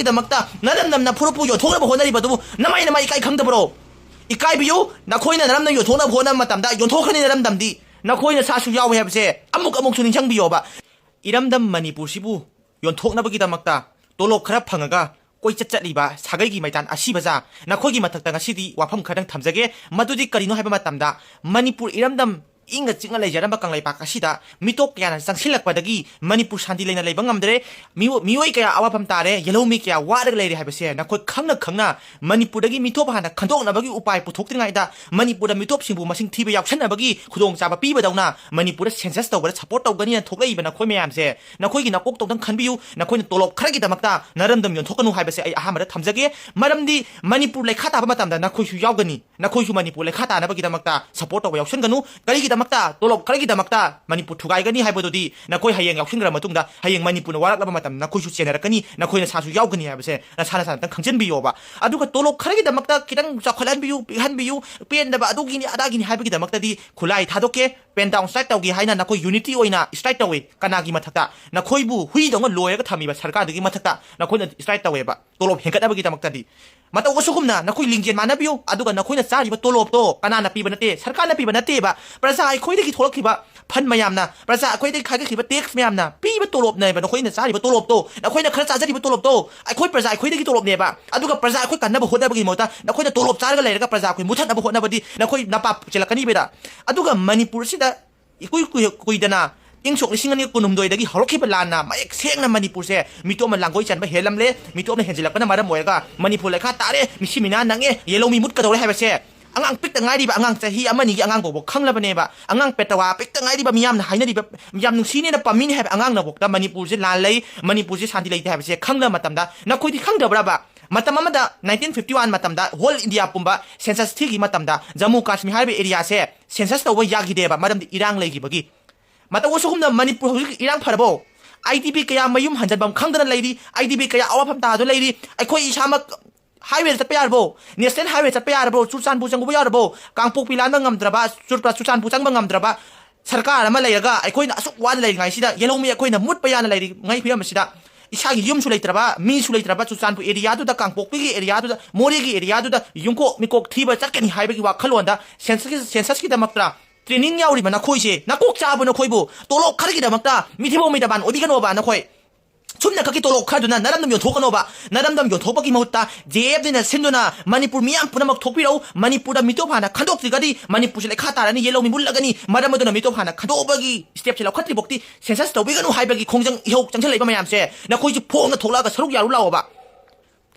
ꯈꯔꯒꯤꯗꯃꯛꯇ ꯅꯔꯝꯗꯝꯅ ꯐꯨꯔꯨꯞꯄꯨ ꯌꯣꯟꯊꯣꯛꯅꯕ ꯍꯣꯠꯅꯔꯤꯕꯗꯨꯕꯨ ꯅꯃꯥꯏ ꯏꯀꯥꯏ ꯈꯪꯗꯕ꯭ꯔꯣ? ꯏꯀꯥꯏꯕꯤꯌꯨ. ꯅꯈꯣꯏꯅ ꯅꯔꯝꯗꯝ ꯌꯣꯟꯊꯣꯛꯅꯕ ꯍꯣꯠꯅꯕ ꯃꯇꯝꯗ ꯌꯣꯟꯊꯣꯛꯈ꯭ꯔꯅꯤ ꯅꯔꯝꯗꯝꯗꯤ. ꯅꯈꯣꯏꯅ ꯁꯥꯁꯨ ꯌꯥꯎꯋꯦ ꯍꯥꯏꯕꯁꯦ ꯑꯃꯨꯛꯁꯨ ꯅꯤꯡꯁꯤꯡꯕꯤꯌꯣꯕ. 이람담 머니푸르시부 연톡나버기다막다 돌로 khara phanga koi chatliba sagai maidan asibaza nakhoi mathakta ngasidi wafam khadang thamjage madudi karino haiba matamda manipur iramdam inga chinga leijaramba kanglai pakasida mitok kya sangsilakpadagi manipur shanti leina leiba ngamdre mioi kya awapam tare yelomi kya warag leiri haibase nakhoi khangna manipurdagi mitop hana khandoknabagi upai puthoktingaida manipurda mitop singbu masing thiba yauksanabagi khudong chaba pibadawna manipurda census tawbara support tawgani thoklaiba nakhoi mayamse nakhoi gi nakok tawdang khanbiu nakhoi na tolop kharagi damakta naramdam yonthokanu haibase ai ahamara thamjage maramdi manipur lekha taba matamda nakhoi su yaugani nakhoi su manipur lekha tanabagi damakta support tawba yauksangganu kari 다막다 돌로 가르기 다막다 마니푸 투가이가니 하이버도디 나코이 하이행 약신그라 마뚱다 하이행 마니푸는 와락라바 마담 나코이 수체나라까니 나코이는 사수 야우그니 하버세 나 사나사나 땅 강전비요바 아두가 돌로 가르기 다막다 기당 자칼한비유 한비유 뺀다바 아두기니 아다기니 하이버기 다막다디 콜라이 타도케 뺀다운 스타이트오기 하이나 나코이 유니티 오이나 스타이트오이 까나기 마탁다 나코이부 후이동은 로에가 타미바 살까드기 마탁다 나코이는 스타이트오이바 돌로 행까다버기 다막다디 mata usugumna nakoi lingjen manabiyo aduga nakoi na chariba tolop to kanana piba nate sarkana piba nate ba praja ai khoi de ki tholakhiba phan mayamna praja khoi de khage khiba tax mayamna piba tolop na ba nakoi na chariba tolop to nakoi na khara chajariba tolop to ai khoi praja ai khoi de ki tolop ne ba aduga praja ai khoi kanna ba hodna ba gi mota nakoi na tolop charga leiraga praja khoi muthat na ba hodna ba di nakoi na pa chelakani beda aduga manipur sida ikui dana ingchok lisingani kunumdoi horokhiba lana maek sengna manipur se mitoma langoi chanba helamle mitoma henjilakna maram moega manipur lekha tare misimina nange yelomi mut kadore habase angang pikta ngari ba angang chahi amani gi angang bobo khanglabane ba angang petawa pikta ngari ba miyam na hainari ba miyam nungsini na pamini hab angang na bokta manipur se lalai manipur se shanti leite habase khangla matamda na khoidi khangdabra ba matam amada 1951 matamda whole india pumba census thigi matamda jammu kashmir haibe area se census tawba yagide ba maramdi irang leigi bagi mata usugumna manipur hojik irang pharabo idp kaya mayum hanjabam khangdana leiri idp kaya awafam ta do leiri akhoi isamak highway chatpa yarbo national highway chatpa yarbo churchanpu changbu yarbo kangpok pilan ngamdraba churchanpu changba ngamdraba sarkar ama leiraga akhoi na asuk wan leiri ngai sida yelomi akhoi na mutpa yana leiri ngai phiyam sida isagi yum su leitraba mi su leitraba churchanpu area du da kangpok pi area du da mori gi area du da yungko mikok thiba chakani haibagi wakhalonda census ki damaktra 트레이닝 야우리바 나코이시 나꼭 잡으나 코이부 돌로 카르기다 막다 미티보미다반 어디가노바 나코이 춤나 카키 돌로 카르두나 나람담 요토가노바 나람담 요토바기 마우타 제브디나 신도나 마니푸르 미양 punamak thokpiro manipurda mitopana khandoktigadi manipurse lekhatarani yelomi mullagani maramaduna mitopana khadobagi step chela khatri bokti census tobiganu haibagi khongjang ihok changchal leiba mayamse nakoiji phongna thoklaga saruk yaru laoba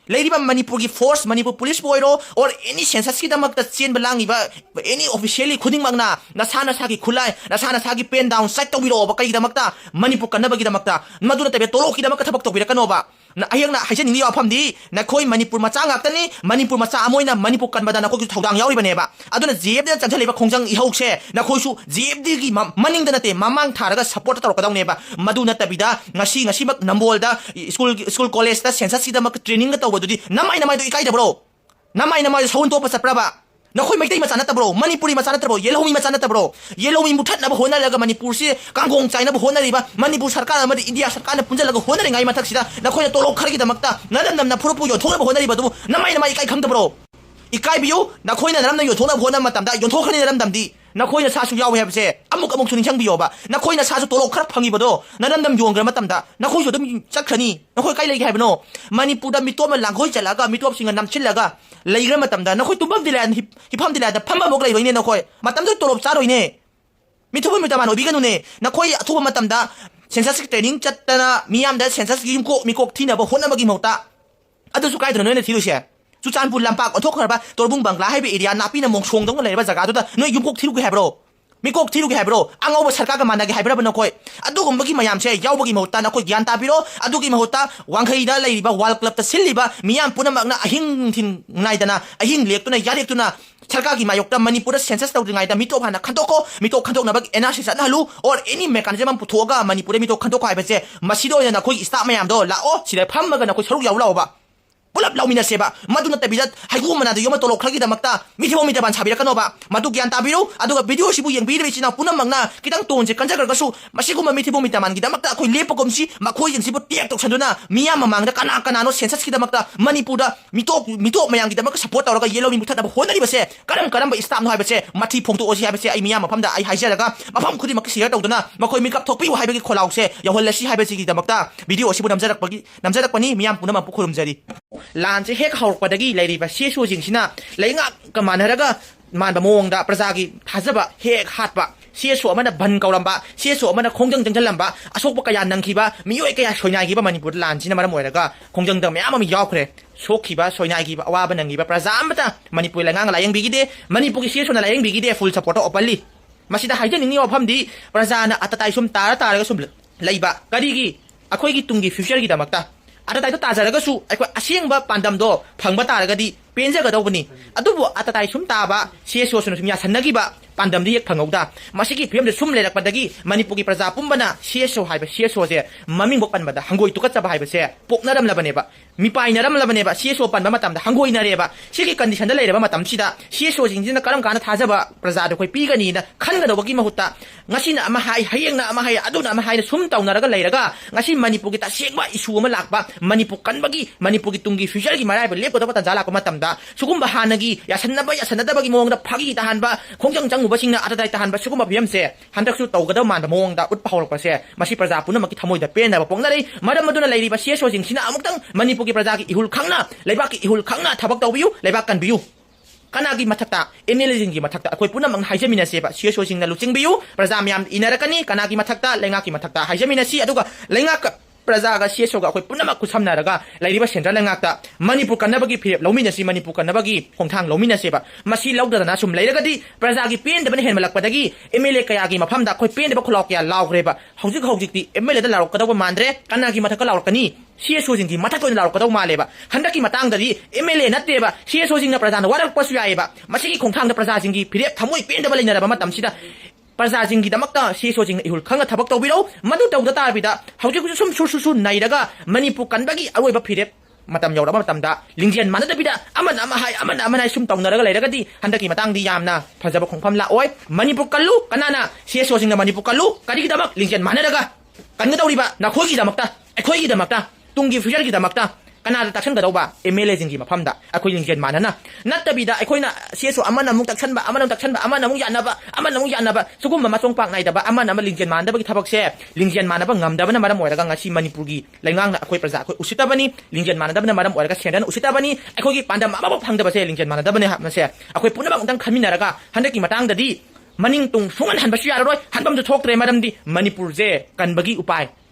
Ladiba Manipur ki force Manipur police boiro or any census ki damak ta chen balangi ba any officially khuding magna nasana sagi khulai nasana sagi pen down site to biro ba kai damak ta Manipur kanna ba gi damak ta maduna tabe tolo ki damak ta thabak to bira kanoba na ayang na haisen ni afam di na khoi Manipur macha ngak tani Manipur macha amoina Manipur kan bada na khoi thodang yauri bane ba aduna jeb de chanchale ba khongjang ihok se na khoi su jeb di gi maning da na te mamang tharaga support ta rokadang ne ba maduna tabida ngasi mak nambol da school college da census ki damak training ga dudi namai do ikai da bro namai saun to pa sapra ba na khoi mai tai ma chanata bro manipuri ma chanata bro yelomi ma chanata bro yelomi muthat na ba hona laga manipur si kangong china ba hona riba manipur sarkar amadi india sarkar na punja laga hona ringai mathak sida na khoi na tolo khargi damakta na phurupu yo thoga ba hona riba du namai ikai khangda bro ikai biyo na khoi na naram na yo thona hona matamda yo thokhani naram damdi na khoi na sasu yawe habse amuk suning changbiyo ba na khoi na sasu tolo khar phangi bodo naram yonggra matamda na khoi so dum chakhrani na khoi kai legi habno manipur da mitoma langhoi chalaga mitop singa namchillaga leigra matamda na khoi tumbam dilan hipam dilada phamba mok leiroine na khoi matamdo tolop charoine mitopam mitaman obiganu ne na khoi athuba matamda census training chattana miyam da census gi yumko mikok thina ba hona magi mauta adu su kai dro ne thiluse Chuchanpur lampak othokharba torbung bangla haibe area napi na mongsong dong leiba jaga du da noi yumkok thiru ge habro mikok thiru ge habro angoba sarkar ga managi haibra bana koi adu gumbagi mayam se yaubagi mauta na koi gyan tabiro adu gi mahota wangkhai da leiba wall club ta silliba miyam punamak na ahing thin naidana ahing lektuna yarektuna sarkar gi mayokta manipur census tawdingai da mitop hana mitok khandok na bag analysis na halu or any mechanism puthoga manipur mitok khandok haibase masido na koi sta mayam do la o sida phammaga na koi saruk yaula oba पुलप लौमिनसेबा मदु नतबिदा हाइगु मनादु योमा तोलो खरगिदमक्ता मिथिबो मिथबान साबिरकनोबा मदु ग्यान ताबिरु अदुगा वीडियो सिबु यंगबिदबि चिना पुनमंगना कितंग तोनसे कंजगरगसु मसिगुम मिथिबो मिथबानगिदमक्ता अखोइ लेपकोमसि मखोइ यंगसिबु टेक तोक्सन्दुना मियाम ममांगदा कना कनानो सेंससकिदमक्ता मणिपुरदा मितो मयांगिदमक सपोर्ट तौरगा येलो मि मुथादबा होनरिबसे करम स्टाफनो हाइबसे मथि फोंगतोसि हाइबसे आई मियाम मफमदा आई हाइजरगा मफम खुदिमक शेयर तौदुना मखोइ मिकअप थोकपिउ हाइबगी खोलाउसे यहोलसि हाइबसिगिदमक्ता वीडियो सिबु नमजरकपनि मियाम पुनम पुखुरुमजरी लानसे हेक हौरकपदगी लैरिबा सेसोजिंगसिना लैंगा कमानरगा मानबा मोंगदा प्रजागी थाजबा हेक हाटबा सेसो अमना बन कौरंबा सेसो अमना खोंजंग जंगलंबा असोकप कया नंखिबा मियोय कया सोइनागिबा मणिपुर लानसिना मरम ओइरगा खोंजंग दम याम यावखरे सोखिबा सोइनागिबा अवाबा नंगिबा प्रजा अमता मणिपुर लंगांग लायंग बिगिदे मणिपुर की सेसोना लायंग बिगिदे फुल सपोर्ट ओपनली मसिदा हाइजनिंगि वफमदि प्रजाना अतताइ सुम तारगा सुम लैबा करिगी अखोइगी तुंगी फ्यूचर की दमक्ता अतताइ तो ताजरगसु अखोइ असेंगबा पांडमदो फंगबा तारगदी पेंजगदौबनी अदुबु अतताइ सुम ताबा सेसोसुन सुम यासन्नगिबा पांडमदी एक फंगौदा मसिगी फिल्म सुम लेरकपदगी मणिपुर की प्रजा पुंबना सेसो हाइबा सेसोजे ममिंग बो पनबदा हंगोइ तुकचबा हाइबसे पोकनरम लबनेबा मिपाइनरम लबनेबा सेसो पनबा मतमदा हंगोइ नरेबा सिगी कंडीशन दा लेरबा मतमसिदा सेसो जिंजिना करम काना थाजबा प्रजा दो कोइ पीगनीना खनगदबगी महुत्ता ngасina ama hai hayengna ama hai aduna ama hai sum taunaraga leiraga ngasi manipur ki tasengba issue ama lakba manipur kanbagi manipur ki tungi future ki marai ba lepko da jala ko matamda sugumba hanagi yasanadabagi mongda phagi tahanba khongjang janguba singna atadai tahanba sugumba bmse handaksu tawgada manda mongda utpa hawlakpa se masi praja punamaki thamoida pena ba pongnari madam aduna leiriba seso jingsina amuktang manipur ki praja ki ihul khangna leibak ki ihul khangna thabak tawbiu leibak kanbiu कनागी मथक्ता एमएलएजिंगी मथक्ता अखोइ पुनमंग हाइजमिनसेबा सियोसोजिंगना लुचिंगबियु प्रजा ma'am इनरकनी कनागी मथक्ता लेंगाकी मथक्ता हाइजमिनसी अदुगा लेंगाक प्रजागा सियोसोगा अखोइ पुनमक खुसमनारगा लैरिबा central लेंगाक्ता Manipur कन्नबगी फिरेप लौमिनसी Manipur कन्नबगी खोंथांग लौमिनसेबा मसी लौदना सुम लैरगदी प्रजागी पेंदबन हेनमलकपदगी MLA कयागी मफमदा अखोइ पेंदबा खुलावकया लावग्रेबा हौजिक MLA दा लावकदबा मांद्रे कनागी मथक्का लावकनी सेसोजिंगी मथक तो लावकदौ मालेबा हंदकी मतंगदरी MLA नतेबा सेसोजिंगना प्रजाना वारकपसु यायबा मसिगी खोंथांगदा प्रजाजिंगी फिरेप थमोइ पेंदबा लेनरबा मतमसिदा प्रजाजिंगी दमक्ता सेसोजिंग इहुल खंगा थबक तौबिरौ मदु तौदा तारबिदा हौजिकु सुम सुसुसु नाइरगा मणिपुर कनबगी अरोइबा फिरेप मतम यौरबा मतमदा लिंजियन मानदबिदा अमन अमा हाय सुम तौनरगा लेरगदी हंदकी मतंगदी यामना फजबा खोंफम लाओय मणिपुर कल्लु कनाना सेसोजिंगना मणिपुर कल्लु करिगी दमक लिंजियन मानरगा कनगदौरिबा नखोइगी दमक्ता अखोइगी दमक्ता Tungi future की दमक्ता Kannada तक्सनगदौबा MLA जिंगी मफमदा अखोइ लिंजियन मानना नत्तबिदा अखोइना सेसो अमन अमुक तक्सनबा अमन अमुक यानबा सुगुम मचोंग पाक नाइदबा अमन अम लिंजियन मानदबगी थबकसे लिंजियन मानबा ngамदबना मरम ओइरगा ngasi मणिपुरगी लैंगांगना अखोइ प्रजा अखोइ उसितबनी लिंजियन मानदबना मरम ओइरगा सेंडन उसितबनी अखोइगी पांडम अमबो फंगदबसे लिंजियन मानदबने हामसे अखोइ पुनबा उंतंग खमिनरगा हंदकी मतंगददी मनिंग तुंग सुंगन हनबसु यारोय हनबमजु थोक्त्रे मरमदी मणिपुर जे कनबगी उपाय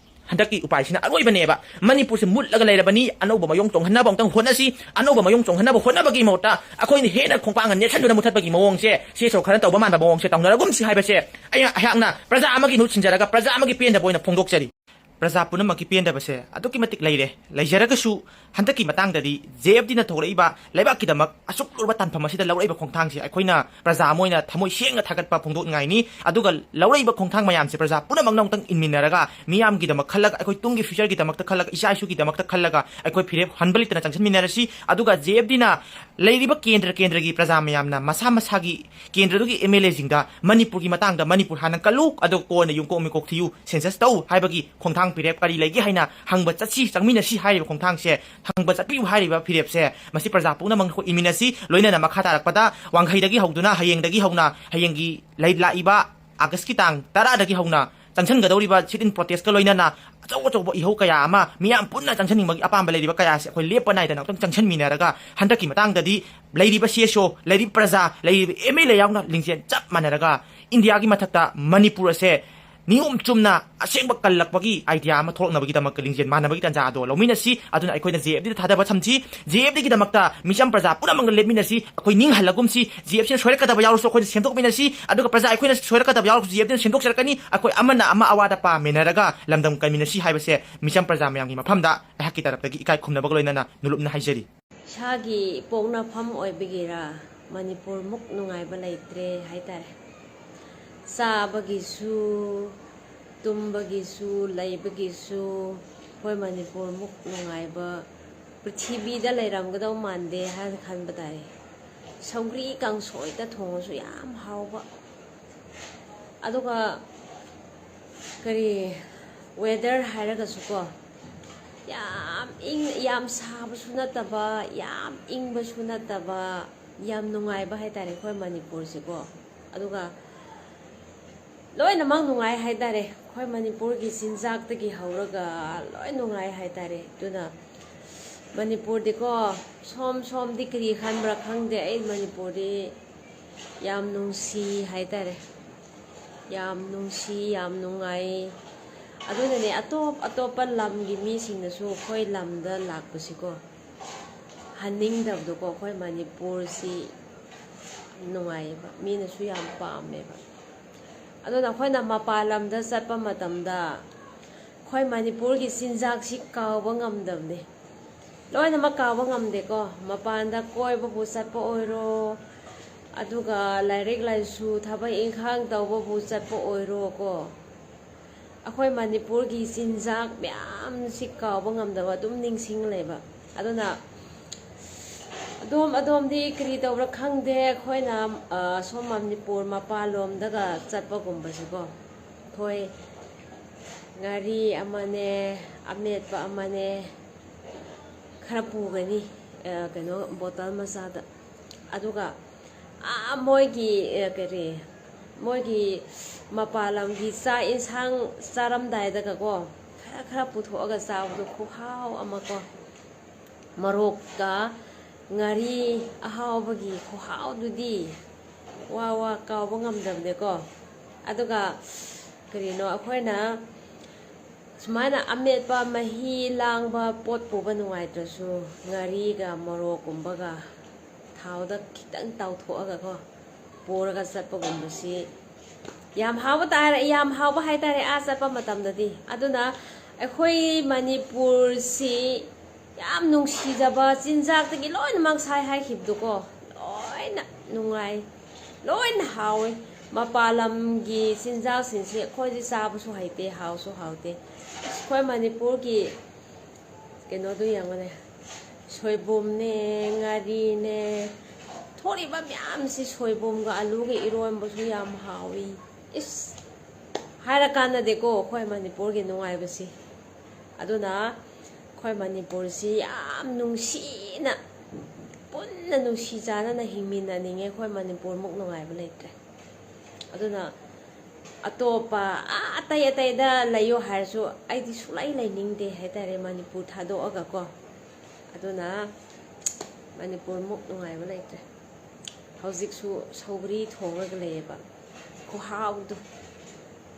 हंदकी उपायसिना अरोइबनेबा मणिपुर से मुल्लगा लेरबनी अनौबा मयोंग चोंहनबा उंतंग होनसी अनौबा मयोंग चोंहनबा होनबगी मोटा अखोइनि हेना खोंपांग नेसनदुना मुथतबगी मवोंगसे सेसो खरन तौबा मानबा मवोंगसे तौनरगुमसि हाइबसे अयाकना प्रजा अमगी नु छिंजरगा प्रजा अमगी पेंदा बोइना फोंदोकचरी प्रजा पुनमकी पेंदबसे अदुकी मतिक लैरे लैजरगसु हंदकी मतंगददी जेएफडीना थोरइबा लेबाकीदमक असुकलुबा तानफम असिदा लौरइबा खोंथांगसे अखोइना प्रजा मोइना थमोइ सेंगा थागतपा फोंदोकनाइनि अदुगा लौरइबा खोंथांग मयामसे प्रजा पुनमक नौतंग इनमिनरगा मियामगीदमक खल्लगा अखोइ तुंगी फ्यूचरगीदमक खल्लगा इसाइसुगीदमक खल्लगा अखोइ फिरेप हनबलितना चंगसनमिनरसि अदुगा जेएफडीना लैरिबा केंद्रगी प्रजा मयामना मसा मसागी केंद्रदुगी एमएलए जिंगा मणिपुरगी मतंगदा मणिपुर हाना कल्लु अदु कोना युंको मिकोक थियु सेंसस तौ हाइबगी खोंथांग फिरेप करी लैगे हाइना हंगबा चची चंगमिनसि हाइरिबा खोंथांगसे हंगबा चपिउ हाइरिबा फिरेपसे मसि प्रजा पुनमक खो इमिनसि लोइना मखा तारकपदा वांगखैदगी हौदुना हयेंगदगी हौना हयेंगी लाइबा आगस्ट की तांग 10 दगी हौना चंगसनगदौरिबा सिटिन प्रोटेस्ट का लोइना अचौब इहौ कया अमा मियाम पुन्ना चंगसनिंगबगी अपाम लेरिबा कयासे अखोइ लेप नाइदना उतंग चंगसनमिनरगा हंदकी मतंगददी लेरिबा सेसो लेरिबा प्रजा लेरिबा एमएलए यावना लिंजियन चप मानरगा इंडिया की मथक्ता मणिपुर से नियम चुमना असेंग कल्लकपगी आइडिया अमा थोरनबगी दमक लिंजियन मानबगी तंजादो लौमिनसी अदुना अखोइना जेएफडी थादबा थमथि जेएफडी की दमकता मिचम प्रजा पुनमंग लेमिनसी अखोइ निंग हलगुमसी जेएफसी सोरकदबा यावसो अखोइ सेंदोकमिनसी अदुगा प्रजा अखोइना सोरकदबा यावसो जेएफडी सेंदोकसरकनी अखोइ अमना अमा अवादा पा मेनरगा लमदम कमिनसी हाइबसे मिचम प्रजा मयांगी मफमदा अहकी तरफदगी इकाय खुमनबग लोइना नुलुपना हाइजरी सागी पोंगना फम ओइबगिरा मणिपुर मुक नुंगाइबा लैत्रे हाइतारे चाबगिसु तुम्बगिसु लैबगिसु होय मणिपुर मुक नुंगाइबा ꯄ꯭ꯔꯤꯊꯤꯕꯤꯗ ꯂꯩꯔꯝꯒꯗꯧ ꯃꯥꯟꯗꯦ ꯍꯥꯏꯅ ꯈꯟꯕ ꯇꯥꯔꯦ ꯁꯧꯒ꯭ꯔꯤ ꯀꯥꯡꯁꯣꯏꯗ ꯊꯣꯡꯉꯁꯨ ꯌꯥꯝ ꯍꯥꯎꯕ ꯑꯗꯨꯒ ꯀꯔꯤ ꯋꯦꯗꯔ ꯍꯥꯏꯔꯒꯁꯨꯀꯣ ꯌꯥꯝ ꯁꯥꯕꯁꯨ ꯅꯠꯇꯕ ꯌꯥꯝ ꯏꯪꯕꯁꯨ ꯅꯠꯇꯕ ꯌꯥꯝ ꯅꯨꯡꯉꯥꯏꯕ ꯍꯥꯏꯇꯥꯔꯦ ꯑꯩꯈꯣꯏ ꯃꯅꯤꯄꯨꯔꯁꯤꯀꯣ ꯑꯗꯨꯒ ꯂꯣꯏꯅꯃꯛ ꯅꯨꯡꯉꯥꯏ ꯍꯥꯏꯇꯥꯔꯦ ꯑꯩꯈꯣꯏ ꯃꯅꯤꯄꯨꯔꯒꯤ ꯆꯤꯟꯖꯥꯛꯇꯒꯤ ꯍꯧꯔꯒ ꯂꯣꯏ ꯅꯨꯡꯉꯥꯏ ꯍꯥꯏꯇꯥꯔꯦ ꯑꯗꯨꯅ ꯃꯅꯤꯄꯨꯔꯗꯤꯀꯣ ꯁꯣꯝꯗꯤ ꯀꯔꯤ ꯈꯟꯕ꯭ꯔꯥ ꯈꯪꯗꯦ ꯑꯩ ꯃꯅꯤꯄꯨꯔꯗꯤ ꯌꯥꯝ ꯅꯨꯡꯁꯤ ꯍꯥꯏꯇꯥꯔꯦ ꯌꯥꯝ ꯅꯨꯡꯁꯤ ꯌꯥꯝ ꯅꯨꯡꯉꯥꯏ ꯑꯗꯨꯅꯅꯦ ꯑꯇꯣꯞꯄ ꯂꯝꯒꯤ ꯃꯤꯁꯤꯡꯅꯁꯨ ꯑꯩꯈꯣꯏ ꯂꯝꯗ ꯂꯥꯛꯄꯁꯤꯀꯣ ꯍꯟꯅꯤꯡꯗꯕꯗꯣꯀꯣ ꯑꯩꯈꯣꯏ ꯃꯅꯤꯄꯨꯔꯁꯤ ꯅꯨꯡꯉꯥꯏꯌꯦꯕ ꯃꯤꯅꯁꯨ ꯌꯥꯝ ꯄꯥꯝꯃꯦꯕ ꯑꯗꯨꯅ ꯑꯩꯈꯣꯏꯅ ꯃꯄꯥꯟ ꯂꯝꯗ ꯆꯠꯄ ꯃꯇꯝꯗ ꯑꯩꯈꯣই ꯃꯅꯤꯄꯨꯔꯒꯤ ꯆꯤꯟꯖꯥꯛꯁꯤ ꯀꯥꯎꯕ ꯉꯝꯗꯕꯅꯦ ꯂꯣꯏꯅꯃꯛ ꯀꯥꯎꯕ ꯉꯝꯗꯦꯀꯣ ꯃꯄꯥꯟꯗ ꯀꯣꯏꯕꯕꯨ ꯆꯠꯄ ꯑꯣꯏꯔꯣ ꯑꯗꯨꯒ ꯂꯥꯏꯔꯤꯛ ꯂꯥꯏꯁꯨ ꯊꯕꯛ ꯏꯪꯈꯥꯡ ꯇꯧꯕꯕꯨ ꯆꯠꯄ ꯑꯣꯏꯔꯣꯀꯣ ꯑꯩꯈꯣꯏ ꯃꯅꯤꯄꯨꯔꯒꯤ ꯆꯤꯟꯖꯥꯛ ꯃꯌꯥꯝꯁꯤ ꯀꯥꯎꯕ ꯉꯝꯗꯕ ꯑꯗꯨꯝ ꯅꯤꯡꯁꯤꯡꯂꯦꯕ ꯑꯗꯨꯅ ꯑꯗꯣꯝꯗꯤ ꯀꯔꯤ ꯇꯧꯕ꯭ꯔꯥ ꯈꯪꯗꯦ ꯑꯩꯈꯣꯏꯅ ꯁꯣꯝ ꯃꯅꯤꯄꯨꯔ ꯃꯄꯥꯟꯂꯣꯝꯗꯒ ꯆꯠꯄꯒꯨꯝꯕꯁꯤꯀꯣ ꯑꯩꯈꯣꯏ ꯉꯥꯔꯤ ꯑꯃꯅꯦ ꯑꯃꯦꯠꯄ ꯑꯃꯅꯦ ꯈꯔ ꯄꯨꯒꯅꯤ ꯀꯩꯅꯣ ꯕꯣꯇꯜ ꯃꯆꯥꯗ ꯑꯗꯨꯒ ꯃꯣꯏꯒꯤ ꯃꯄꯥꯟ ꯂꯝꯒꯤ ꯆꯥꯛ ꯌꯦꯟꯁꯥꯡ ꯆꯥꯔꯝꯗꯥꯏꯗꯒꯀꯣ ꯈꯔ ꯄꯨꯊꯣꯛꯑꯒ ꯆꯥꯕꯗꯣ ꯈꯨꯍꯥꯎ ꯑꯃꯀꯣ ꯃꯣꯔꯣꯛꯀ ꯉꯥꯔꯤ ꯑꯍꯥꯎꯕꯒꯤ ꯈꯨꯍꯥꯎꯗꯨꯗꯤ ꯋꯥ ꯀꯥꯎꯕ ꯉꯝꯗꯕꯅꯦꯀꯣ ꯑꯗꯨꯒ ꯀꯔꯤꯅꯣ ꯑꯩꯈꯣꯏꯅ ꯁꯨꯃꯥꯏꯅ ꯑꯃꯦꯠꯄ ꯃꯍꯤ ꯂꯥꯡꯕ ꯄꯣꯠ ꯄꯨꯕ ꯅꯨꯡꯉꯥꯏꯇ꯭ꯔꯁꯨ ꯉꯥꯔꯤꯒ ꯃꯣꯔꯣꯛꯀꯨꯝꯕꯒ ꯊꯥꯎꯗ ꯈꯤꯇꯪ ꯇꯥꯎꯊꯣꯛꯑꯒꯀꯣ ꯄꯨꯔꯒ ꯆꯠꯄꯒꯨꯝꯕꯁꯤ ꯌꯥꯝ ꯍꯥꯎꯕ ꯍꯥꯏꯇꯥꯔꯦ ꯆꯠꯄ ꯃꯇꯝꯗꯗꯤ ꯑꯗꯨꯅ ꯑꯩꯈꯣই ꯃꯅꯤꯄꯨꯔꯁꯤ ꯌꯥꯝ ꯅꯨꯡꯁꯤꯖꯕ ꯆꯤꯟꯖꯥꯛꯇꯒꯤ ꯂꯣꯏꯅꯃꯛ ꯍꯥꯏꯈꯤꯕꯗꯨꯀꯣ ꯂꯣꯏꯅ ꯅꯨꯡꯉꯥꯏ ꯂꯣꯏꯅ ꯍꯥꯎꯋꯦ ꯃꯄꯥꯟ ꯂꯝꯒꯤ ꯆꯤꯟꯖꯥꯛꯁꯤꯡꯁꯤ ꯑꯩꯈꯣꯏꯗꯤ ꯆꯥꯕꯁꯨ ꯍꯩꯇꯦ ꯍꯥꯎꯁꯨ ꯍꯥꯎꯇꯦ ꯑꯩꯈꯣই ꯃꯅꯤꯄꯨꯔꯒꯤ ꯀꯩꯅꯣꯗꯨ ꯌꯦꯡꯉꯣꯅꯦ ꯁꯣꯏꯕꯨꯝꯅꯦ ꯉꯥꯔꯤꯅꯦ ꯊꯣꯛꯂꯤꯕ ꯃꯌꯥꯝꯁꯤ ꯁꯣꯏꯕꯨꯝꯒ ꯑꯂꯨꯒ ꯏꯔꯣꯟꯕꯁꯨ ꯌꯥꯝ ꯍꯥꯎꯏ ꯍꯥꯏꯔꯀꯥꯟꯗꯗꯤꯀꯣ ꯑꯩꯈꯣই ꯃꯅꯤꯄꯨꯔꯒꯤ ꯅꯨꯡꯉꯥꯏꯕꯁꯤ ꯑꯗꯨꯅ ꯑꯩꯈꯣই ꯃꯅꯤꯄꯨꯔꯁꯤ ꯌꯥꯝ ꯅꯨꯡꯁꯤꯅ ꯄꯨꯟꯅ ꯅꯨꯡꯁꯤ ꯆꯥꯟꯅꯅ ꯍꯤꯡꯃꯤꯟꯅꯅꯤꯡꯉꯦ ꯑꯩꯈꯣই ꯃꯅꯤꯄꯨꯔꯃꯨꯛ ꯅꯨꯡꯉꯥꯏꯕ ꯂꯩꯇ꯭ꯔꯦ ꯑꯗꯨꯅ ꯑꯇꯣꯞꯄ ꯑꯇꯩꯗ ꯂꯩꯌꯣ ꯍꯥꯏꯔꯁꯨ ꯑꯩꯗꯤ ꯁꯨꯡꯂꯩ ꯂꯩꯅꯤꯡꯗꯦ ꯍꯥꯏꯇꯥꯔꯦ ꯃꯅꯤꯄꯨꯔ ꯊꯥꯗꯣꯛꯑꯒꯀꯣ ꯑꯗꯨꯅ ꯃꯅꯤꯄꯨꯔꯃꯨꯛ ꯅꯨꯡꯉꯥꯏꯕ ꯂꯩꯇ꯭ꯔꯦ ꯍꯧꯖꯤꯛꯁꯨ ꯁꯧꯒ꯭ꯔꯤ ꯊꯣꯡꯉꯒ ꯂꯩꯌꯦꯕ ꯈꯨꯍꯥꯎꯗꯨ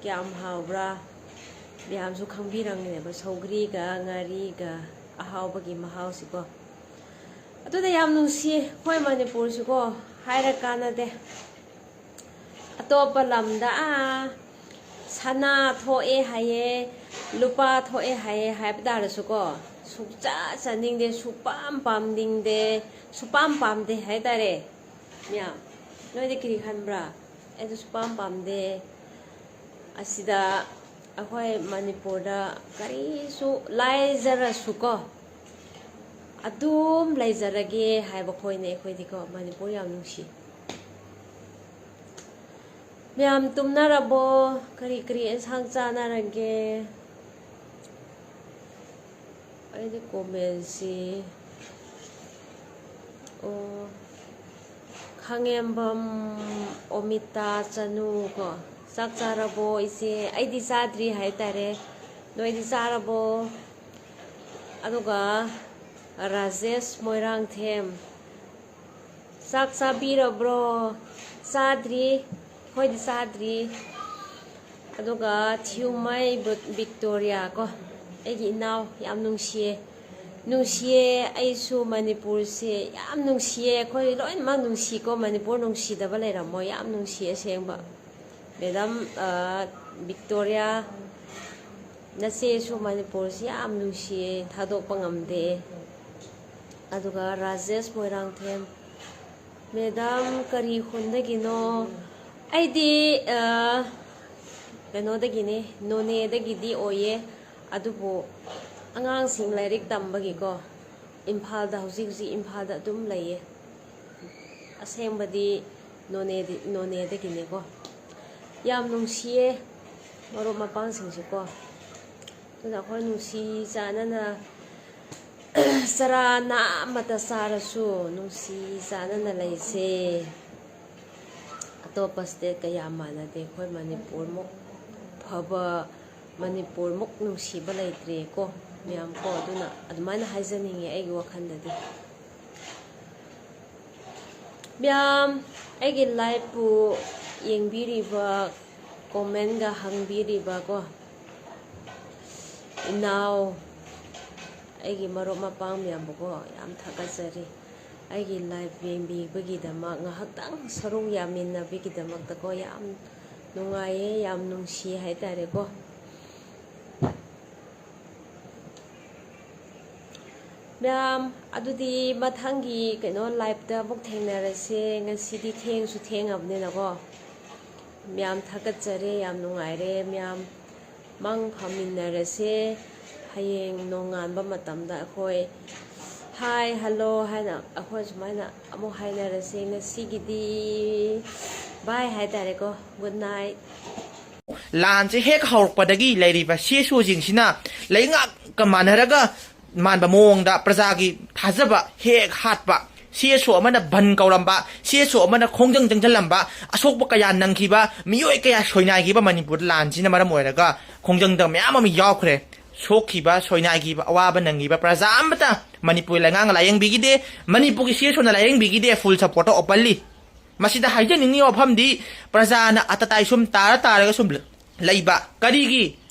ꯀꯌꯥꯝ ꯍꯥꯎꯕ꯭ꯔꯥ ꯃꯌꯥꯝꯁꯨ ꯈꯪꯕꯤꯔꯝꯒꯅꯦꯕ ꯁꯧꯒ꯭ꯔꯤꯒ ꯉꯥꯔꯤꯒ ꯑꯍꯥꯎꯕꯒꯤ ꯃꯍꯥꯎꯁꯤꯀꯣ ꯑꯗꯨꯗ ꯌꯥꯝ ꯅꯨꯡꯁꯤꯌꯦ ꯑꯩꯈꯣই ꯃꯅꯤꯄꯨꯔꯁꯤꯀꯣ ꯍꯥꯏꯔ ꯀꯥꯟꯅꯗꯦ ꯑꯇꯣꯞꯄ ꯂꯝꯗ ꯁꯅꯥ ꯊꯣꯛꯑꯦ ꯍꯥꯏꯌꯦ ꯂꯨꯄꯥ ꯊꯣꯛꯑꯦ ꯍꯥꯏꯌꯦ ꯍꯥꯏꯕ ꯇꯥꯔꯁꯨꯀꯣ ꯆꯥꯅꯤꯡꯗꯦ ꯁꯨꯄꯥꯝ ꯄꯥꯝꯗꯦ ꯍꯥꯏꯇꯥꯔꯦ ꯃꯌꯥꯝ ꯅꯣꯏꯗꯤ ꯀꯔꯤ ꯈꯟꯕ꯭ꯔꯥ ꯑꯩꯁꯨ ꯁꯨꯄꯥꯝ ꯄꯥꯝꯗꯦ ꯑꯁꯤꯗ ꯑꯩꯈꯣꯏ ꯃꯅꯤꯄꯨꯔꯗ ꯀꯔꯤꯁꯨ ꯂꯥꯏꯖꯔꯁꯨꯀꯣ ꯑꯗꯨꯝ ꯂꯩꯖꯔꯒꯦ ꯍꯥꯏꯕ ꯈꯣꯏꯅꯦ ꯑꯩꯈꯣꯏꯗꯤꯀꯣ ꯃꯅꯤꯄꯨꯔ ꯌꯥꯝ ꯅꯨꯡꯁꯤ ꯃꯌꯥꯝ ꯇꯨꯝꯅꯔꯕꯣ ꯀꯔꯤ ꯑꯦꯟꯁꯥꯡ ꯆꯥꯅꯔꯒꯦ ꯑꯩꯗꯤ ꯀꯣꯃꯦꯟꯁꯤ ꯈꯥꯡꯉꯦꯝꯕꯝ ꯑꯣꯃꯤꯇꯥ ꯆꯅꯨ ꯀꯣ ꯆꯥꯛ ꯆꯥꯔꯕꯣ ꯏꯆꯦ ꯑꯩꯗꯤ ꯆꯥꯗ꯭ꯔꯤ ꯍꯥꯏꯇꯥꯔꯦ ꯅꯣꯏꯗꯤ ꯆꯥꯔꯕꯣ ꯑꯗꯨꯒ ꯔꯥꯖꯦꯁ ꯃꯣꯏꯔꯥꯡꯊꯦꯝ ꯆꯥꯛ ꯆꯥꯕꯤꯔꯕ꯭ꯔꯣ ꯆꯥꯗ꯭ꯔꯤ ꯑꯩꯈꯣꯏꯗꯤ ꯆꯥꯗ꯭ꯔꯤ ꯑꯗꯨꯒ ꯊꯤꯌꯨꯃꯩ ꯚꯤꯛꯇꯣꯔꯤꯌꯥ ꯀꯣ ꯑꯩꯒꯤ ꯏꯅꯥꯎ ꯌꯥꯝ ꯅꯨꯡꯁꯤꯌꯦ ꯑꯩꯁꯨ ꯃꯅꯤꯄꯨꯔꯁꯦ ꯌꯥꯝ ꯅꯨꯡꯁꯤꯌꯦ ꯑꯩꯈꯣꯏ ꯂꯣꯏꯅꯃꯛ ꯅꯨꯡꯁꯤꯀꯣ ꯃꯅꯤꯄꯨꯔ ꯅꯨꯡꯁꯤꯗꯕ ꯂꯩꯔꯝꯃꯣꯏ ꯌꯥꯝ ꯅꯨꯡꯁꯤꯌꯦ ꯑꯁꯦꯡꯕ ꯃꯦꯗꯥꯝ ꯚꯤꯛꯇꯣꯔꯤꯌꯥ ꯅꯆꯦꯁꯨ ꯃꯅꯤꯄꯨꯔꯁꯤ ꯌꯥꯝ ꯅꯨꯡꯁꯤꯌꯦ ꯊꯥꯗꯣꯛꯄ ꯉꯝꯗꯦ ꯑꯗꯨꯒ ꯔꯥꯖꯦꯁ ꯃꯣꯏꯔꯥꯡꯊꯦꯝ ꯃꯦꯗꯥꯝ ꯀꯔꯤ ꯈꯨꯟꯗꯒꯤꯅꯣ ꯑꯩꯗꯤ ꯀꯩꯅꯣꯗꯒꯤꯅꯦ ꯅꯣꯅꯦꯗꯒꯤꯗꯤ ꯑꯣꯏꯌꯦ ꯑꯗꯨꯕꯨ ꯑꯉꯥꯡꯁꯤꯡ ꯂꯥꯏꯔꯤꯛ ꯇꯝꯕꯒꯤꯀꯣ ꯏꯝꯐꯥꯜꯗ ꯍꯧꯖꯤꯛ ꯏꯝꯐꯥꯜꯗ ꯑꯗꯨꯝ ꯂꯩꯌꯦ ꯑꯁꯦꯡꯕꯗꯤ ꯅꯣꯅꯦꯗꯒꯤꯅꯦꯀꯣ ꯌꯥꯝ ꯅꯨꯡꯁꯤꯌꯦ ꯃꯔꯨꯞ ꯃꯄꯥꯡꯁꯤꯡꯁꯦꯀꯣ ꯑꯗꯨꯅ ꯑꯩꯈꯣꯏ ꯅꯨꯡꯁꯤ ꯆꯥꯟꯅꯅ ꯆꯔꯥ ꯅꯥꯃꯇ ꯆꯥꯔꯁꯨ ꯅꯨꯡꯁꯤ ꯆꯥꯟꯅꯅ ꯂꯩꯁꯦ ꯑꯇꯣꯞꯄ ꯁ꯭ꯇꯦꯠ ꯀꯌꯥ ꯃꯥꯟꯅꯗꯦ ꯑꯩꯈꯣꯏ ꯃꯅꯤꯄꯨꯔꯃꯨꯛ ꯐꯕ ꯃꯅꯤꯄꯨꯔꯃꯨꯛ ꯅꯨꯡꯁꯤꯕ ꯂꯩꯇ꯭ꯔꯦꯀꯣ ꯃꯌꯥꯝ ꯀꯣ ꯑꯗꯨꯅ ꯑꯗꯨꯃꯥꯏꯅ ꯍꯥꯏꯖꯅꯤꯡꯉꯦ ꯑꯩꯒꯤ ꯋꯥꯈꯜꯗꯗꯤ ꯃꯌꯥꯝ ꯑꯩꯒꯤ ꯂꯥꯏꯐꯄꯨ ꯌꯦꯡꯕꯤꯔꯤꯕ ꯀꯣꯃꯦꯟꯒ ꯍꯪꯕꯤꯔꯤꯕ ꯀꯣ ꯏꯅꯥꯎ ꯑꯩꯒꯤ ꯃꯔꯨꯞ ꯃꯄꯥꯡ ꯃꯌꯥꯝꯕꯨꯀꯣ ꯌꯥꯝ ꯊꯥꯒꯠꯆꯔꯤ ꯑꯩꯒꯤ ꯂꯥꯏꯐ ꯌꯦꯡꯕꯤꯕꯒꯤꯗꯃꯛ ꯉꯥꯏꯍꯥꯛꯇꯪ ꯁꯔꯨꯛ ꯌꯥꯃꯤꯟꯅꯕꯒꯤꯗꯃꯛꯇꯀꯣ ꯌꯥꯝ ꯅꯨꯡꯉꯥꯏꯌꯦ ꯌꯥꯝ ꯅꯨꯡꯁꯤ ꯍꯥꯏꯇꯥꯔꯦꯀꯣ ꯃꯌꯥꯝ ꯑꯗꯨꯗꯤ ꯃꯊꯪꯒꯤ ꯂꯥꯏꯐꯇ ꯑꯃꯨꯛ ꯊꯦꯡꯅꯔꯁꯦ ꯉꯁꯤꯗꯤ ꯊꯦꯡꯁꯨ ꯊꯦꯡꯉꯕꯅꯤꯅꯀꯣ ꯃꯌꯥꯝ ꯊꯥꯒꯠꯆꯔꯦ ꯌꯥꯝ ꯅꯨꯡꯉꯥꯏꯔꯦ ꯃꯌꯥꯝ ꯃꯪ ꯐꯥꯃꯤꯟꯅꯔꯁꯦ ꯍꯌꯦꯡ ꯅꯣꯡꯉꯥꯟꯕ ꯃꯇꯝꯗ ꯑꯩꯈꯣꯏ ꯍꯥꯏ ꯍꯜꯂꯣ ꯍꯥꯏꯅ ꯑꯩꯈꯣꯏ ꯁꯨꯃꯥꯏꯅ ꯑꯃꯨꯛ ꯍꯥꯏꯅꯔꯁꯦ ꯉꯁꯤꯒꯤꯗꯤ ꯕꯥꯏ ꯍꯥꯏꯇꯥꯔꯦꯀꯣ ꯒꯨꯗ ꯅꯥꯏꯠ ꯂꯥꯟꯁꯦ ꯍꯦꯛ ꯍꯧꯔꯛꯄꯗꯒꯤ ꯂꯩꯔꯤꯕ ꯁꯤꯁꯨꯁꯤꯡꯁꯤꯅ ꯂꯩꯉꯥꯛꯀ ꯃꯥꯟꯅꯔꯒ ꯃꯥꯟꯕ ꯃꯑꯣꯡꯗ ꯄ꯭ꯔꯖꯥꯒꯤ ꯊꯥꯖꯕ ꯍꯦꯛ ꯍꯥꯠꯄ ꯁꯤꯁꯨ ꯑꯃꯅ ꯕꯟ ꯀꯧꯔꯝꯕ ꯁꯤꯁꯨ ꯑꯃꯅ ꯈꯣꯡꯖꯪ ꯆꯪꯁꯤꯜꯂꯝꯕ ꯑꯁꯣꯛꯄ ꯀꯌꯥ ꯅꯪꯈꯤꯕ ꯃꯤꯑꯣꯏ ꯀꯌꯥ ꯁꯣꯏꯅꯥꯏꯈꯤꯕ ꯃꯅꯤꯄꯨꯔꯗ ꯂꯥꯟꯁꯤꯅ ꯃꯔꯝ ꯑꯣꯏꯔꯒ ꯈꯣꯡꯖꯪꯗ ꯃꯌꯥꯝ ꯑꯃ ꯌꯥꯎꯈ꯭ꯔꯦ ꯁꯣꯛꯈꯤꯕ ꯁꯣꯏꯅꯥꯏꯈꯤꯕ ꯑꯋꯥꯕ ꯅꯪꯈꯤꯕ ꯄ꯭ꯔꯖꯥ ꯑꯃꯇ ꯃꯅꯤꯄꯨꯔ ꯂꯩꯉꯥꯛꯅ ꯂꯥꯌꯦꯡꯕꯤꯈꯤꯗꯦ ꯃꯅꯤꯄꯨꯔꯒꯤ ꯁꯤꯁꯨꯅ ꯂꯥꯌꯦꯡꯕꯤꯈꯤꯗꯦ ꯐꯨꯜ ꯁꯞꯄꯣꯔꯠꯇ ꯑꯣꯄꯟꯂꯤ ꯃꯁꯤꯗ ꯍꯥꯏꯖꯅꯤꯡꯉꯤ ꯋꯥꯐꯝꯗꯤ ꯄ꯭ꯔꯖꯥꯅ ꯑꯇꯇꯥꯏ ꯁꯨꯝ ꯇꯥꯔꯒ ꯁꯨꯝ ꯂꯩꯕ ꯀꯔꯤꯒꯤ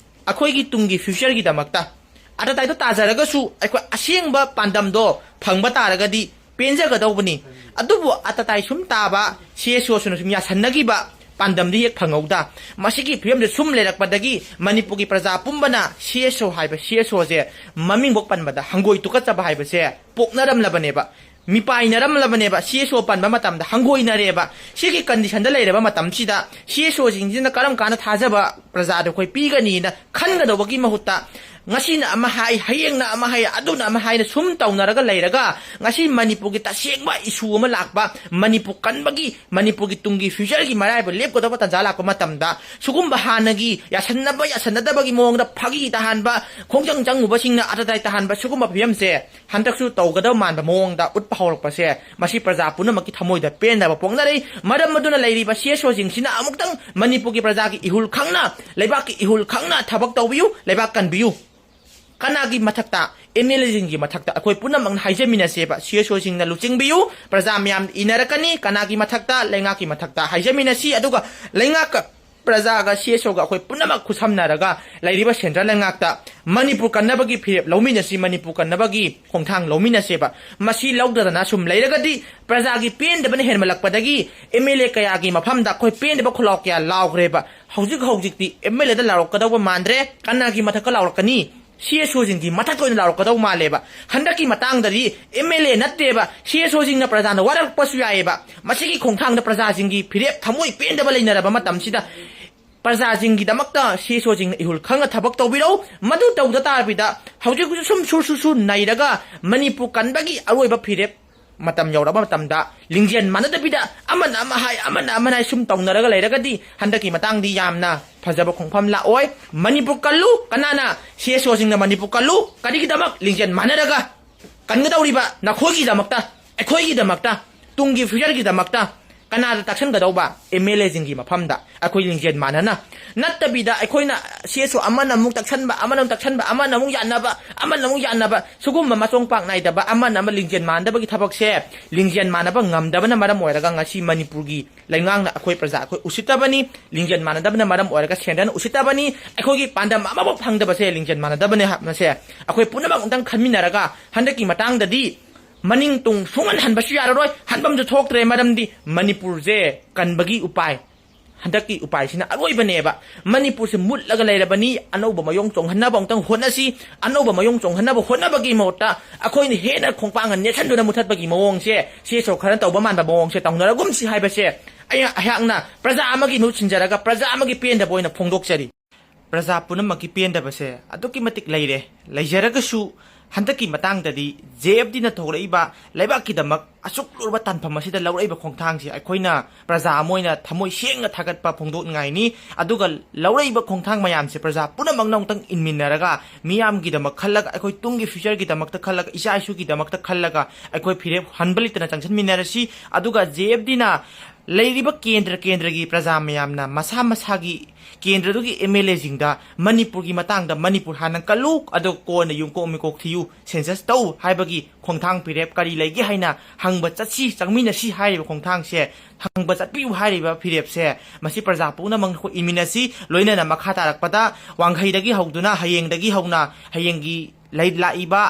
ꯑꯩꯈꯣꯏꯒꯤ ꯇꯨꯡꯒꯤ ꯐ꯭ꯌꯨꯆꯔꯒꯤꯗꯃꯛꯇ ꯑꯇꯇꯥꯏꯗꯣ ꯇꯥꯖꯔꯒꯁꯨ ꯑꯩꯈꯣꯏ ꯑꯁꯦꯡꯕ ꯄꯥꯟꯗꯝꯗꯣ ꯐꯪꯕ ꯇꯥꯔꯒꯗꯤ ꯄꯦꯟꯖꯒꯗꯧꯕꯅꯤ ꯑꯗꯨꯕꯨ ꯑꯇꯇꯥꯏ ꯁꯨꯝ ꯇꯥꯕ ꯁꯤꯁꯨꯅ ꯁꯨꯝ ꯌꯥꯁꯟꯅꯈꯤꯕ ꯄꯥꯟꯗꯝꯗꯤ ꯍꯦꯛ ꯐꯪꯍꯧꯗ ꯃꯁꯤꯒꯤ ꯐꯤꯕꯝꯗ ꯁꯨꯝ ꯂꯩꯔꯛꯄꯗꯒꯤ ꯃꯅꯤꯄꯨꯔꯒꯤ ꯄ꯭ꯔꯖꯥ ꯄꯨꯝꯕꯅ ꯁꯤꯁꯣ ꯍꯥꯏꯕ ꯁꯤꯁꯣꯁꯦ ꯃꯃꯤꯡꯕꯣꯛ ꯄꯟꯕꯗ ꯍꯪꯒꯣꯏ ꯇꯨꯀꯠꯆꯕ ꯍꯥꯏꯕꯁꯦ ꯄꯣꯛꯅꯔꯝꯂꯕꯅꯦꯕ ꯃꯤꯄꯥꯏꯅꯔꯝꯂꯕꯅꯦꯕ ꯁꯤꯁꯣ ꯄꯟꯕ ꯃꯇꯝꯗ ꯍꯪꯒꯣꯏꯅꯔꯦꯕ ꯁꯤꯒꯤ ꯀꯟꯗꯤꯁꯟꯗ ꯂꯩꯔꯕ ꯃꯇꯝꯁꯤꯗ ꯁꯤꯁꯣꯁꯤꯡꯁꯤꯅ ꯀꯔꯝ ꯀꯥꯟꯗ ꯊꯥꯖꯕ ꯄ꯭ꯔꯖꯥꯗ ꯑꯩꯈꯣꯏ ꯄꯤꯒꯅꯤꯅ ꯈꯟꯒꯗꯧꯕꯒꯤ ꯃꯍꯨꯠꯇ ꯉꯁꯤꯅ ꯑꯃ ꯍꯥꯏ ꯍꯌꯦꯡꯅ ꯑꯃ ꯍꯥꯏ ꯑꯗꯨꯅ ꯑꯃ ꯍꯥꯏꯅ ꯁꯨꯝ ꯇꯧꯅꯔꯒ ꯂꯩꯔꯒ ꯉꯁꯤ ꯃꯅꯤꯄꯨꯔꯒꯤ ꯇꯁꯦꯡꯕ ꯏꯁꯨ ꯑꯃ ꯂꯥꯛꯄ ꯃꯅꯤꯄꯨꯔ ꯀꯟꯕꯒꯤ ꯃꯅꯤꯄꯨꯔꯒꯤ ꯇꯨꯡꯒꯤ ꯐ꯭ꯌꯨꯆꯔꯒꯤ ꯃꯔꯥꯏꯕ ꯂꯦꯞꯀꯗꯕ ꯇꯟꯖꯥ ꯂꯥꯛꯄ ꯃꯇꯝꯗ ꯁꯤꯒꯨꯝꯕ ꯍꯥꯟꯅꯒꯤ ꯌꯥꯁꯟꯅꯗꯕꯒꯤ ꯃꯑꯣꯡꯗ ꯐꯥꯒꯤ ꯇꯥꯍꯟꯕ ꯈꯣꯡꯖꯪ ꯆꯪꯉꯨꯕꯁꯤꯡꯅ ꯑꯇꯇꯥꯏ ꯇꯥꯍꯟꯕ ꯁꯤꯒꯨꯝꯕ ꯐꯤꯕꯝꯁꯦ ꯍꯟꯗꯛꯁꯨ ꯇꯧꯒꯗꯕ ꯃꯥꯟꯕ ꯃꯑꯣꯡꯗ ꯎꯠꯄ ꯍꯧꯔꯛꯄꯁꯦ ꯃꯁꯤ ꯄ꯭ꯔꯖꯥ ꯄꯨꯝꯅꯃꯛꯀꯤ ꯊꯃꯣꯏꯗ ꯄꯦꯟꯗꯕ ꯄꯣꯛꯅꯔꯛꯏ ꯃꯔꯝ ꯑꯗꯨꯅ ꯂꯩꯔꯤꯕ ꯁꯤꯁꯣꯁꯤꯡꯁꯤꯅ ꯑꯃꯨꯛꯇꯪ ꯃꯅꯤꯄꯨꯔꯒꯤ ꯄ꯭ꯔꯖꯥꯒꯤ ꯏꯍꯨꯜ ꯈꯪꯅ ꯂꯩꯕꯥꯛꯀꯤ ꯏꯍꯨꯜ ꯈꯪꯅ ꯊꯕꯛ ꯇꯧꯕꯤꯌꯨ ꯂꯩꯕꯥꯛ ꯀꯟꯕꯤꯌꯨ ꯀꯅꯥꯒꯤ ꯃꯊꯛꯇ MLAꯁꯤꯡꯒꯤ ꯃꯊꯛꯇ ꯑꯩꯈꯣꯏ ꯄꯨꯝꯅꯃꯛꯅ ꯍꯥꯏꯖꯃꯤꯟꯅꯁꯦꯕ ꯁꯤꯁꯣꯁꯤꯡꯅ ꯂꯨꯆꯤꯡꯕꯤꯌꯨ ꯄ꯭ꯔꯖꯥ ꯃꯌꯥꯝ ꯏꯅꯔꯛꯀꯅꯤ ꯀꯅꯥꯒꯤ ꯃꯊꯛꯇ ꯂꯩꯉꯥꯛꯀꯤ ꯃꯊꯛꯇ ꯍꯥꯏꯖꯃꯤꯟꯅꯁꯤ ꯑꯗꯨꯒ ꯂꯩꯉꯥꯛꯀ ꯄ꯭ꯔꯖꯥꯒ ꯁꯤꯁꯣꯒ ꯑꯩꯈꯣꯏ ꯄꯨꯝꯅꯃꯛ ꯈꯨꯠꯁꯝꯅꯔꯒ ꯂꯩꯔꯤꯕ ꯁꯦꯟꯇ꯭ꯔꯦꯜ ꯂꯩꯉꯥꯛꯇ ꯃꯅꯤꯄꯨꯔ ꯀꯟꯅꯕꯒꯤ ꯐꯤꯔꯦꯞ ꯂꯧꯃꯤꯟꯅꯁꯤ ꯃꯅꯤꯄꯨꯔ ꯀꯟꯅꯕꯒꯤ ꯈꯣꯡꯊꯥꯡ ꯂꯧꯃꯤꯟꯅꯁꯦꯕ ꯃꯁꯤ ꯂꯧꯗꯗꯅ ꯁꯨꯝ ꯂꯩꯔꯒꯗꯤ ꯄ꯭ꯔꯖꯥꯒꯤ ꯄꯦꯟꯗꯕꯅ ꯍꯦꯟꯃꯜꯂꯛꯄꯗꯒꯤ MLA ꯀꯌꯥꯒꯤ ꯃꯐꯝꯗ ꯑꯩꯈꯣꯏ ꯄꯦꯟꯗꯕ ꯈꯨꯜꯂꯥꯎ ꯀꯌꯥ ꯂꯥꯎꯈ꯭ꯔꯦꯕ ꯍꯧꯖꯤꯛꯇꯤ MLAꯗ ꯂꯥꯎꯔꯛꯀꯗꯧꯕ ꯃꯥꯟꯗ꯭ꯔꯦ ꯀꯅꯥꯒꯤ ꯃꯊꯛꯇ ꯂꯥꯎꯔꯛꯀꯅꯤ ꯁꯤꯁꯣꯁꯤꯡꯒꯤ ꯃꯊꯛꯇ ꯑꯣꯏꯅ ꯂꯥꯎꯔꯛꯀꯗꯧ MLAꯕ ꯍꯟꯗꯛꯀꯤ ꯃꯇꯥꯡꯗꯗꯤ MLA ꯅꯠꯇꯦꯕ ꯁꯤꯁꯣꯁꯤꯡꯅ ꯄ꯭ꯔꯖꯥꯅ ꯋꯥꯔꯛꯄꯁꯨ ꯌꯥꯏꯑꯕ ꯃꯁꯤꯒꯤ ꯈꯣꯡꯊꯥꯡꯗ ꯄ꯭ꯔꯖꯥꯁꯤꯡꯒꯤ ꯐꯤꯔꯦꯞ ꯊꯃꯣꯏ ꯄꯦꯟꯗꯕ ꯂꯩꯅꯔꯕ ꯃꯇꯝꯁꯤꯗ ꯄ꯭ꯔꯖꯥꯁꯤꯡꯒꯤꯗꯃꯛꯇ ꯁꯤꯁꯣꯁꯤꯡꯅ ꯏꯍꯨꯜ ꯈꯪꯅ ꯊꯕꯛ ꯇꯧꯕꯤꯔꯧ ꯃꯗꯨ ꯇꯧꯗ ꯇꯥꯔꯕꯤꯗ ꯍꯧꯖꯤꯛ ꯁꯨꯝ ꯁꯨꯔ ꯅꯩꯔꯒ ꯃꯅꯤꯄꯨꯔ ꯀꯟꯕꯒꯤ ꯑꯔꯣꯏꯕ ꯐꯤꯔꯦꯞ matam yauraba matamda lingjian manadabida amana ama hai sum taunaraga leiragadi handaki matangdi yamna phajaba khongpham la oi manipur kallu kanana CSO singna manipur kallu kadigidamak lingjian manaraga kangadawriba nakhogi damakta ekhoigi damakta tungi future gi damakta kanada taksan gadawba MLA jingi mafamda akoi lingjian manana nattabida akoina CSO amana muk taksanba amana muk yanaba sugumma masong pak naidaba amana ma lingjian mandaba gi thabakse lingjian manaba ngamdabana maram oiraga ngasi manipurgi laingangna akoi praja akoi usitabani lingjian manadabana maram oiraga sendan usitabani akoigi pandam amabo phangdabase lingjian manadabane hapnase akoi punamak ungtang khaminaraga handaki matangdadi maning tung sungan hanbasu yararoi hanbamju thoktre maramdi manipur je kanbagi upai handaki upai sina aroibaneba manipur se mutlaga leirabani anoba mayong chonghanaba ongtang honasi anoba mayong chonghanaba honabagi mota akhoini hena khongpang nation duna muthatbagi mawong se so khara tawba manba mawong se tawnaragum si haibase aya ayakna praja amagi mu chinjaraga praja amagi penda boina phongdokchari praja punamaki penda base aduki matik leire leijaragasu ꯍꯟꯗꯛꯀꯤ ꯃꯇꯥꯡꯗꯗꯤ JFDꯅ ꯊꯣꯛꯂꯛꯏꯕ ꯂꯩꯕꯥꯛꯀꯤꯗꯃꯛ ꯑꯁꯨꯛ ꯂꯨꯔꯕ ꯇꯥꯟꯐꯝ ꯑꯁꯤꯗ ꯂꯧꯔꯛꯏꯕ ꯈꯣꯡꯊꯥꯡꯁꯤ ꯑꯩꯈꯣꯏꯅ ꯄ꯭ꯔꯖꯥ ꯑꯃ ꯑꯣꯏꯅ ꯊꯃꯣꯏ ꯁꯦꯡꯅ ꯊꯥꯒꯠꯄ ꯐꯣꯡꯗꯣꯛꯅꯤꯡꯉꯥꯏꯅꯤ ꯑꯗꯨꯒ ꯂꯧꯔꯛꯏꯕ ꯈꯣꯡꯊꯥꯡ ꯃꯌꯥꯝꯁꯦ ꯄ꯭ꯔꯖꯥ ꯄꯨꯝꯅꯃꯛꯅ ꯑꯃꯨꯛꯇꯪ ꯏꯟꯃꯤꯟꯅꯔꯒ ꯃꯤꯌꯥꯝꯒꯤꯗꯃꯛ ꯈꯜꯂꯒ ꯑꯩꯈꯣꯏ ꯇꯨꯡꯒꯤ ꯐ꯭ꯌꯨꯆꯔꯒꯤꯗꯃꯛꯇ ꯈꯜꯂꯒ ꯏꯆꯥ ꯏꯁꯨꯒꯤꯗꯃꯛꯇ ꯈꯜꯂꯒ ꯑꯩꯈꯣꯏ ꯐꯤꯔꯦꯞ ꯍꯟꯕ ꯂꯩꯇꯅ ꯆꯪꯁꯤꯟꯃꯤꯟꯅꯔꯁꯤ ꯑꯗꯨꯒ JFDꯅ ꯂꯩꯔꯤꯕ ꯀꯦꯟꯗ꯭ꯔꯒꯤ ꯄ꯭ꯔꯖꯥ ꯃꯌꯥꯝꯅ ꯃꯁꯥ ꯃꯁꯥꯒꯤ ꯀꯦꯟꯗ꯭ꯔꯗꯨꯒꯤ MLAꯁꯤꯡꯗ ꯃꯅꯤꯄꯨꯔꯒꯤ ꯃꯇꯥꯡꯗ ꯃꯅꯤꯄꯨꯔ ꯍꯥꯟꯅ ꯀꯜꯂꯨ ꯑꯗꯨꯒ ꯀꯣꯟꯅ ꯌꯨꯝꯀꯣꯛ ꯃꯤꯀꯣꯛ ꯊꯤꯌꯨ ꯁꯦꯟꯁꯁ ꯇꯧ ꯍꯥꯏꯕꯒꯤ ꯈꯣꯡꯊꯥꯡ ꯐꯤꯔꯦꯞ ꯀꯔꯤ ꯂꯩꯒꯦ ꯍꯥꯏꯅ ꯍꯪꯕ ꯆꯠꯁꯤ ꯆꯪꯃꯤꯟꯅꯁꯤ ꯍꯥꯏꯔꯤꯕ ꯈꯣꯡꯊꯥꯡꯁꯦ ꯍꯪꯕ ꯆꯠꯄꯤꯌꯨ ꯍꯥꯏꯔꯤꯕ ꯐꯤꯔꯦꯞꯁꯦ ꯃꯁꯤ ꯄ꯭ꯔꯖꯥ ꯄꯨꯝꯅꯃꯛ ꯑꯩꯈꯣꯏ ꯏꯟꯃꯤꯟꯅꯁꯤ ꯂꯣꯏꯅꯅ ꯃꯈꯥ ꯇꯥꯔꯛꯄꯗ ꯋꯥꯡꯈꯩꯗꯒꯤ ꯍꯧꯗꯨꯅ ꯍꯌꯦꯡꯗꯒꯤ ꯍꯧꯅ ꯍꯌꯦꯡꯒꯤ ꯂꯥꯛꯏꯕ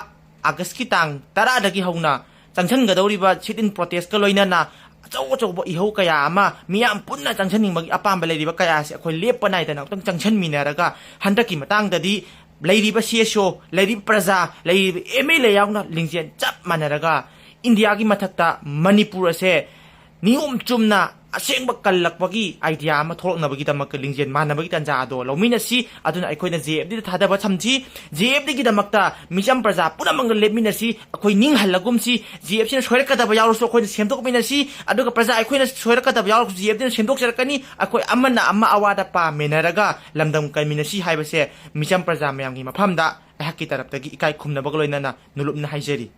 ꯑꯥꯒꯁꯠꯀꯤ ꯇꯥꯡ 10ꯗꯒꯤ ꯍꯧꯅ ꯆꯪꯁꯤꯟꯒꯗꯧꯔꯤꯕ ꯁꯤꯠ ꯏꯟ ꯄ꯭ꯔꯣꯇꯦꯁꯠꯀ ꯂꯣꯏꯅꯅ ꯑꯆꯧꯕ ꯏꯍꯧ ꯀꯌꯥ ꯑꯃ ꯃꯤꯌꯥꯝ ꯄꯨꯟꯅ ꯆꯪꯁꯤꯟꯅꯤꯡꯕꯒꯤ ꯑꯄꯥꯝꯕ ꯂꯩꯔꯤꯕ ꯀꯌꯥꯁꯦ ꯑꯩꯈꯣꯏ ꯂꯦꯞꯄ ꯅꯥꯏꯗꯅ ꯑꯃꯨꯛꯇꯪ ꯆꯪꯁꯤꯟꯃꯤꯟꯅꯔꯒ ꯍꯟꯗꯛꯀꯤ ꯃꯇꯥꯡꯗꯗꯤ ꯂꯩꯔꯤꯕ CSO ꯂꯩꯔꯤꯕ ꯄ꯭ꯔꯖꯥ ꯂꯩꯔꯤꯕ MLA ꯌꯥꯎꯅ ꯂꯤꯡꯖꯦꯜ ꯆꯞ ꯃꯥꯟꯅꯔꯒ ꯏꯟꯗꯤꯌꯥꯒꯤ ꯃꯊꯛꯇ ꯃꯅꯤꯄꯨꯔ ꯑꯁꯦ ꯅꯤꯌꯣꯝ ꯆꯨꯝꯅ ꯑꯁꯦꯡꯕ ꯀꯜꯂꯛꯄꯒꯤ ꯑꯥꯏꯗꯤꯌꯥ ꯑꯃ ꯊꯣꯛꯂꯛꯅꯕꯒꯤꯗꯃꯛꯇ ꯂꯤꯡꯖꯦꯜ ꯃꯥꯟꯅꯕꯒꯤ ꯇꯥꯟꯖꯥ ꯑꯗꯣ ꯂꯧꯃꯤꯟꯅꯁꯤ ꯑꯗꯨꯅ ꯑꯩꯈꯣꯏꯅ JFDꯗ ꯊꯥꯗꯕ ꯊꯝꯁꯤ JFDꯒꯤꯗꯃꯛꯇ ꯃꯤꯆꯝ ꯄ꯭ꯔꯖꯥ ꯄꯨꯝꯅꯃꯛꯅ ꯂꯦꯞꯃꯤꯟꯅꯁꯤ ꯑꯩꯈꯣꯏ ꯅꯤꯡꯍꯜꯂꯒꯨꯝꯁꯤ JFCꯅ ꯁꯣꯏꯔꯛꯀꯗꯕ ꯌꯥꯎꯔꯁꯨ ꯑꯩꯈꯣꯏꯅ ꯁꯦꯝꯗꯣꯛꯃꯤꯟꯅꯁꯤ ꯑꯗꯨꯒ ꯄ꯭ꯔꯖꯥ ꯑꯩꯈꯣꯏꯅ ꯁꯣꯏꯔꯛꯀꯗꯕ ꯌꯥꯎꯔꯁꯨ JFDꯅ ꯁꯦꯝꯗꯣꯛꯆꯔꯛꯀꯅꯤ ꯑꯩꯈꯣꯏ ꯑꯃꯅ ꯑꯃ ꯑꯋꯥꯗ ꯄꯥꯃꯤꯟꯅꯔꯒ ꯂꯝꯗꯝ ꯀꯟꯃꯤꯟꯅꯁꯤ ꯍꯥꯏꯕꯁꯦ ꯃꯤꯆꯝ ꯄ꯭ꯔꯖꯥ ꯃꯌꯥꯝꯒꯤ ꯃꯐꯝꯗ ꯑꯩꯍꯥꯛꯀꯤ ꯇꯔꯞꯇꯒꯤ ꯏꯀꯥꯏ ꯈꯨꯝꯅꯕꯒ ꯂꯣꯏꯅꯅ ꯅꯨꯂꯨꯞꯅ ꯍꯥꯏꯖꯔꯤ